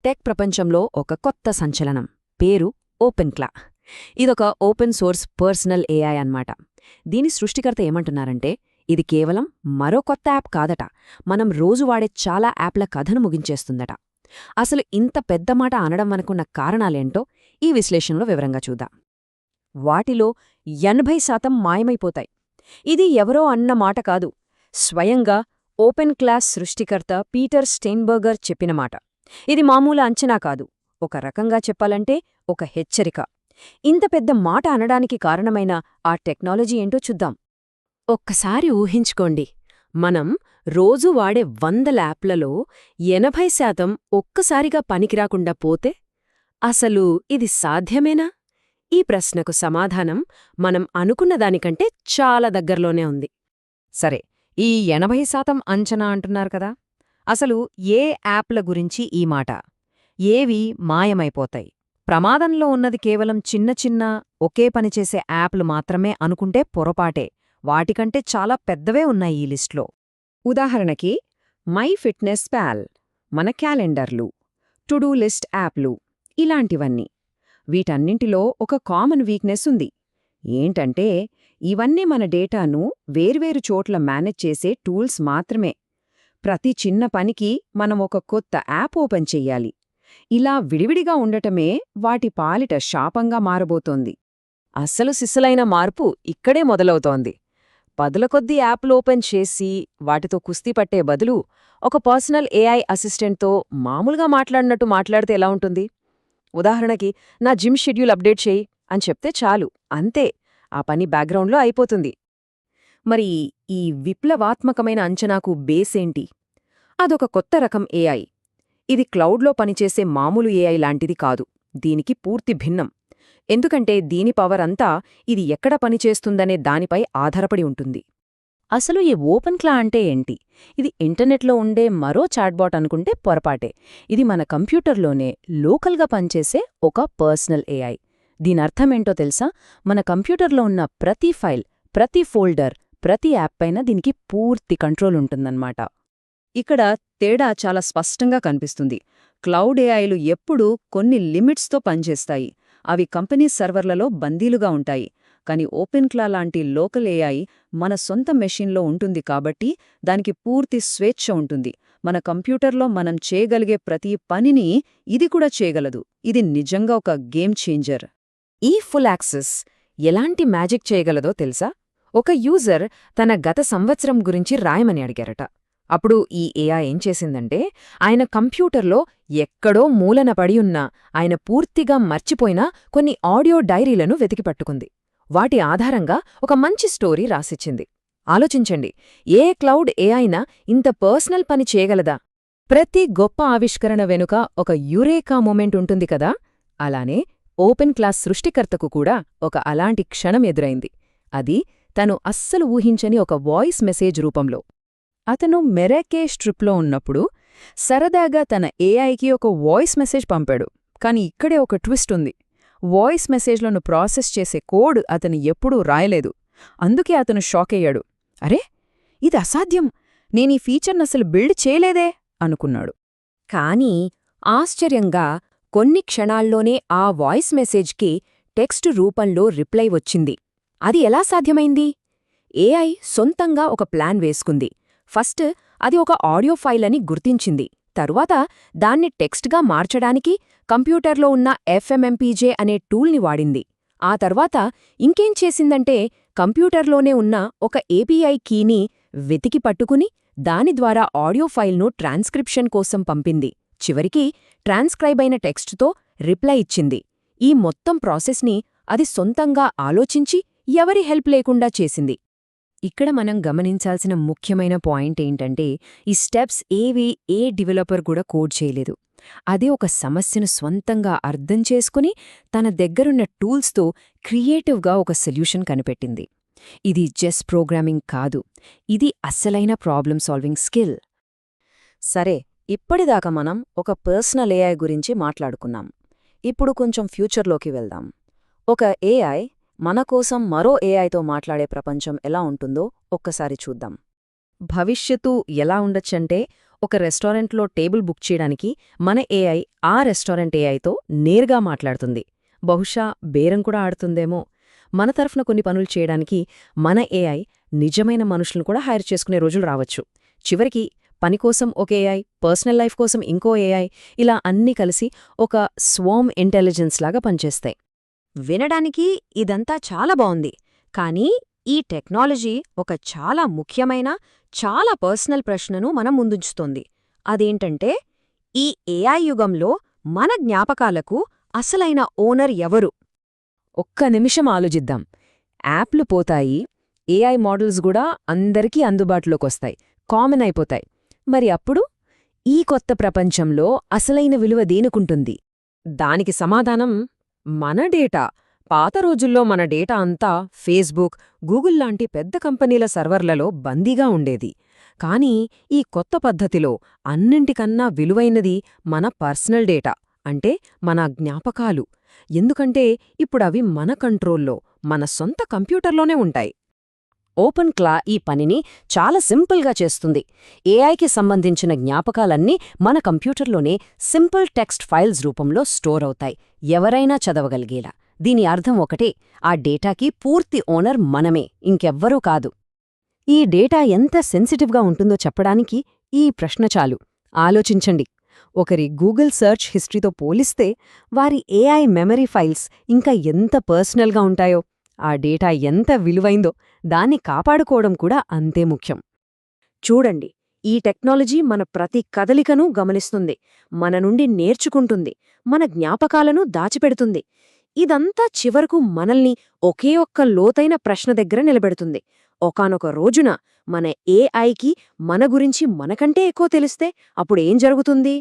Tech ప్రపంచంలో ఒక కొత్త సంచలనం పేరు ఓపెన్క్లా. ఇదొక ఓపెన్ సోర్స్ పర్సనల్ ఏఐ అన్నమాట. దీని సృష్టికర్త ఏమంటున్నారంటే ఇది కేవలం మరో కొత్త యాప్ కాదట, మనం రోజు వాడే చాలా యాప్ల కథను ముగించేస్తుందట. అసలు ఇంత పెద్ద మాట అనడం అనుకున్న కారణాలేంటో ఈ విశ్లేషణలో వివరంగా చూద్దాం. వాటిలో 80% మాయమైపోతాయి. ఇది ఎవరో అన్న మాట కాదు, స్వయంగా ఓపెన్ క్లాస్ సృష్టికర్త పీటర్ స్టెయిన్బర్గర్ చెప్పిన మాట. ఇది మామూలు అంచనా కాదు, ఒక రకంగా చెప్పాలంటే ఒక హెచ్చరిక. ఇంత పెద్ద మాట అనడానికి కారణమైన ఆ టెక్నాలజీ ఏంటో చూద్దాం. ఒక్కసారి ఊహించుకోండి, మనం రోజూ వాడే 100 యాప్లలో 80% ఒక్కసారిగా పనికిరాకుండా పోతే అసలు ఇది సాధ్యమేనా? ఈ ప్రశ్నకు సమాధానం మనం అనుకున్న దానికంటే చాలా దగ్గర్లోనే ఉంది. సరే, ఈ 80% అంచనా అంటున్నారు కదా, అసలు ఏ యాప్ల గురించి ఈ మాట? ఏవి మాయమైపోతాయి? ప్రమాదంలో ఉన్నది కేవలం చిన్న చిన్న ఒకే పనిచేసే యాప్లు మాత్రమే అనుకుంటే పొరపాటే. వాటికంటే చాలా పెద్దవే ఉన్నాయి ఈ లిస్ట్లో. ఉదాహరణకి మై ఫిట్నెస్ పాల్, మన క్యాలెండర్లు, టు డూ లిస్ట్ యాప్లు, ఇలాంటివన్నీ. వీటన్నింటిలో ఒక కామన్ వీక్నెస్ ఉంది. ఏంటంటే ఇవన్నీ మన డేటాను వేర్వేరు చోట్ల మేనేజ్ చేసే టూల్స్ మాత్రమే. ప్రతి చిన్న పనికి మనం ఒక కొత్త యాప్ ఓపెన్ చెయ్యాలి. ఇలా విడివిడిగా ఉండటమే వాటి పాలిట శాపంగా మారబోతోంది. అస్సలు సిస్సలైన మార్పు ఇక్కడే మొదలవుతోంది. పదుల కొద్దీ యాప్లు ఓపెన్ చేసి వాటితో కుస్తీ పట్టే బదులు ఒక పర్సనల్ ఏఐ అసిస్టెంట్తో మామూలుగా మాట్లాడినట్టు మాట్లాడితే ఎలా ఉంటుంది? ఉదాహరణకి, నా జిమ్ షెడ్యూల్ అప్డేట్ చేయి అని చెప్తే చాలు, అంతే, ఆ పని బ్యాక్గ్రౌండ్లో అయిపోతుంది. మరి ఈ విప్లవాత్మకమైన అంచనాకు బేసేంటి? అదొక కొత్త రకం ఏఐ. ఇది క్లౌడ్లో పనిచేసే మామూలు ఏఐ లాంటిది కాదు, దీనికి పూర్తి భిన్నం. ఎందుకంటే దీని పవర్ అంతా ఇది ఎక్కడ పనిచేస్తుందనే దానిపై ఆధారపడి ఉంటుంది. అసలు ఈ ఓపెన్క్లా అంటే ఏంటి? ఇది ఇంటర్నెట్లో ఉండే మరో చాట్బాట్ అనుకుంటే పొరపాటే. ఇది మన కంప్యూటర్లోనే లోకల్గా పనిచేసే ఒక పర్సనల్ ఏఐ. దీనర్థమేంటో తెలుసా? మన కంప్యూటర్లో ఉన్న ప్రతి ఫైల్, ప్రతి ఫోల్డర్, ప్రతి యాప్ పైన దీనికి పూర్తి కంట్రోల్ ఉంటుందన్నమాట. ఇక్కడ తేడా చాలా స్పష్టంగా కనిపిస్తుంది. క్లౌడ్ ఏఐలు ఎప్పుడూ కొన్ని లిమిట్స్తో పనిచేస్తాయి. అవి కంపెనీ సర్వర్లలో బందీలుగా ఉంటాయి. కానీ ఓపెన్క్లా లాంటి లోకల్ ఏఐ మన సొంత మెషిన్లో ఉంటుంది కాబట్టి దానికి పూర్తి స్వేచ్ఛ ఉంటుంది. మన కంప్యూటర్లో మనం చేయగలిగే ప్రతి పనిని ఇది కూడా చేయగలదు. ఇది నిజంగా ఒక గేమ్ చేంజర్. ఈ ఫుల్ యాక్సెస్ ఎలాంటి మ్యాజిక్ చేయగలదో తెలుసా? ఒక యూజర్ తన గత సంవత్సరం గురించి రాయమని అడిగారట. అప్పుడు ఈ ఏఐ ఏం చేసిందంటే, ఆయన కంప్యూటర్లో ఎక్కడో మూలన పడి ఉన్న, ఆయన పూర్తిగా మర్చిపోయిన కొన్ని ఆడియో డైరీలను వెతికిపట్టుకుంది. వాటి ఆధారంగా ఒక మంచి స్టోరీ రాసిచ్చింది. ఆలోచించండి, ఏ క్లౌడ్ ఏఐనా ఇంత పర్సనల్ పని చేయగలదా? ప్రతి గొప్ప ఆవిష్కరణ వెనుక ఒక యురేకా మూమెంట్ ఉంటుంది కదా, అలానే ఓపెన్ క్లాస్ సృష్టికర్తకు కూడా ఒక అలాంటి క్షణం ఎదురైంది. అది తను అస్సలు ఊహించని ఒక వాయిస్ మెసేజ్ రూపంలో. అతను మెరాకేష్ ట్రిప్లో ఉన్నప్పుడు సరదాగా తన ఏఐకి ఒక వాయిస్ మెసేజ్ పంపాడు. కాని ఇక్కడే ఒక ట్విస్ట్ ఉంది. వాయిస్ మెసేజ్లను ప్రాసెస్ చేసే కోడ్ అతను ఎప్పుడూ రాయలేదు. అందుకే అతను షాకయ్యాడు. అరే, ఇది అసాధ్యం, నేనీ ఫీచర్నసలు బిల్డ్ చేయలేదే అనుకున్నాడు. కానీ ఆశ్చర్యంగా కొన్ని క్షణాల్లోనే ఆ వాయిస్ మెసేజ్కి టెక్స్ట్ రూపంలో రిప్లై వచ్చింది. అది ఎలా సాధ్యమైంది? ఏఐ సొంతంగా ఒక ప్లాన్ వేసుకుంది. ఫస్ట్ అది ఒక ఆడియో ఫైల్ అని గుర్తించింది. తరువాత దాన్ని టెక్స్ట్గా మార్చడానికి కంప్యూటర్లో ఉన్న ఎఫ్ఎంఎంపీజే అనే టూల్ని వాడింది. ఆ తర్వాత ఇంకేం చేసిందంటే, కంప్యూటర్లోనే ఉన్న ఒక ఏపీఐ కీని వెతికి పట్టుకుని దాని ద్వారా ఆడియో ఫైల్ను ట్రాన్స్క్రిప్షన్ కోసం పంపింది. చివరికి ట్రాన్స్క్రైబ్ అయిన టెక్స్ట్తో రిప్లై ఇచ్చింది. ఈ మొత్తం ప్రాసెస్ని అది సొంతంగా ఆలోచించి ఎవరి హెల్ప్ లేకుండా చేసింది. ఇక్కడ మనం గమనించాల్సిన ముఖ్యమైన పాయింట్ ఏంటంటే, ఈ స్టెప్స్ ఏవి ఏ డెవలపర్ కూడా కోడ్ చేయలేదు. అదే ఒక సమస్యను స్వంతంగా అర్థం చేసుకుని తన దగ్గరున్న టూల్స్తో క్రియేటివ్గా ఒక సొల్యూషన్ కనిపెట్టింది. ఇది జస్ట్ ప్రోగ్రామింగ్ కాదు, ఇది అస్సలైన ప్రాబ్లమ్ సాల్వింగ్ స్కిల్. సరే, ఇప్పటిదాకా మనం ఒక పర్సనల్ ఏఐ గురించి మాట్లాడుకున్నాం. ఇప్పుడు కొంచెం ఫ్యూచర్లోకి వెళ్దాం. ఒక ఏఐ మన కోసం మరో ఏఐతో మాట్లాడే ప్రపంచం ఎలా ఉంటుందో ఒక్కసారి చూద్దాం. భవిష్యత్తు ఎలా ఉండొచ్చంటే, ఒక రెస్టారెంట్లో టేబుల్ బుక్ చేయడానికి మన ఏఐ ఆ రెస్టారెంట్ ఏఐతో నేరుగా మాట్లాడుతుంది. బహుశా బేరం కూడా ఆడుతుందేమో. మన తరఫున కొన్ని పనులు చేయడానికి మన ఏఐ నిజమైన మనుషులను కూడా హైర్ చేసుకునే రోజులు రావచ్చు. చివరికి పనికోసం ఒక ఏఐ, పర్సనల్ లైఫ్ కోసం ఇంకో ఏఐ, ఇలా అన్నీ కలిసి ఒక స్వార్మ్ ఇంటెలిజెన్స్ లాగా పనిచేస్తాయి. వినడానికి ఇదంతా చాలా బావుంది. కానీ ఈ టెక్నాలజీ ఒక చాలా ముఖ్యమైన, చాలా పర్సనల్ ప్రశ్నను మన ముందుంచుతోంది. అదేంటంటే, ఈ ఏఐ యుగంలో మన జ్ఞాపకాలకు అసలైన ఓనర్ ఎవరు? ఒక్క నిమిషం ఆలోచిద్దాం. యాప్లు పోతాయి, ఏఐ మోడల్స్ కూడా అందరికీ అందుబాటులోకొస్తాయి, కామన్ అయిపోతాయి. మరి అప్పుడు ఈ కొత్త ప్రపంచంలో అసలైన విలువ దేనికుంటుంది? దానికి సమాధానం మన డేటా. పాత రోజుల్లో మన డేటా అంతా ఫేస్బుక్, గూగుల్ లాంటి పెద్ద కంపెనీల సర్వర్లలో బందీగా ఉండేది. కానీ ఈ కొత్త పద్ధతిలో అన్నింటికన్నా విలువైనది మన పర్సనల్ డేటా, అంటే మన జ్ఞాపకాలు. ఎందుకంటే ఇప్పుడవి మన కంట్రోల్లో, మన సొంత కంప్యూటర్లోనే ఉంటాయి. ఓపెన్ క్లా ఈ పనిని చాలా సింపుల్గా చేస్తుంది. ఏఐకి సంబంధించిన జ్ఞాపకాలన్నీ మన కంప్యూటర్లోనే సింపుల్ టెక్స్ట్ ఫైల్స్ రూపంలో స్టోర్ అవుతాయి, ఎవరైనా చదవగలిగేలా. దీని అర్థం ఒకటే, ఆ డేటాకి పూర్తి ఓనర్ మనమే, ఇంకెవ్వరూ కాదు. ఈ డేటా ఎంత సెన్సిటివ్గా ఉంటుందో చెప్పడానికి ఈ ప్రశ్న చాలు. ఆలోచించండి. ఒకరి గూగుల్ సెర్చ్ హిస్టరీతో పోలిస్తే వారి ఏఐ మెమరీ ఫైల్స్ ఇంకా ఎంత పర్సనల్గా ఉంటాయో, ఆ డేటా ఎంత విలువైందో దాన్ని కాపాడుకోవడం కూడా అంతే ముఖ్యం. చూడండి, ఈ టెక్నాలజీ మన ప్రతి కదలికను గమనిస్తుంది, మన నుండి నేర్చుకుంటుంది, మన జ్ఞాపకాలను దాచిపెడుతుంది. ఇదంతా చివరకు మనల్ని ఒకే ఒక్క లోతైన ప్రశ్న దగ్గర నిలబెడుతుంది. ఒకానొక రోజున మన ఏఐకి మన గురించి మనకంటే ఎక్కువ తెలిస్తే అప్పుడేం జరుగుతుంది?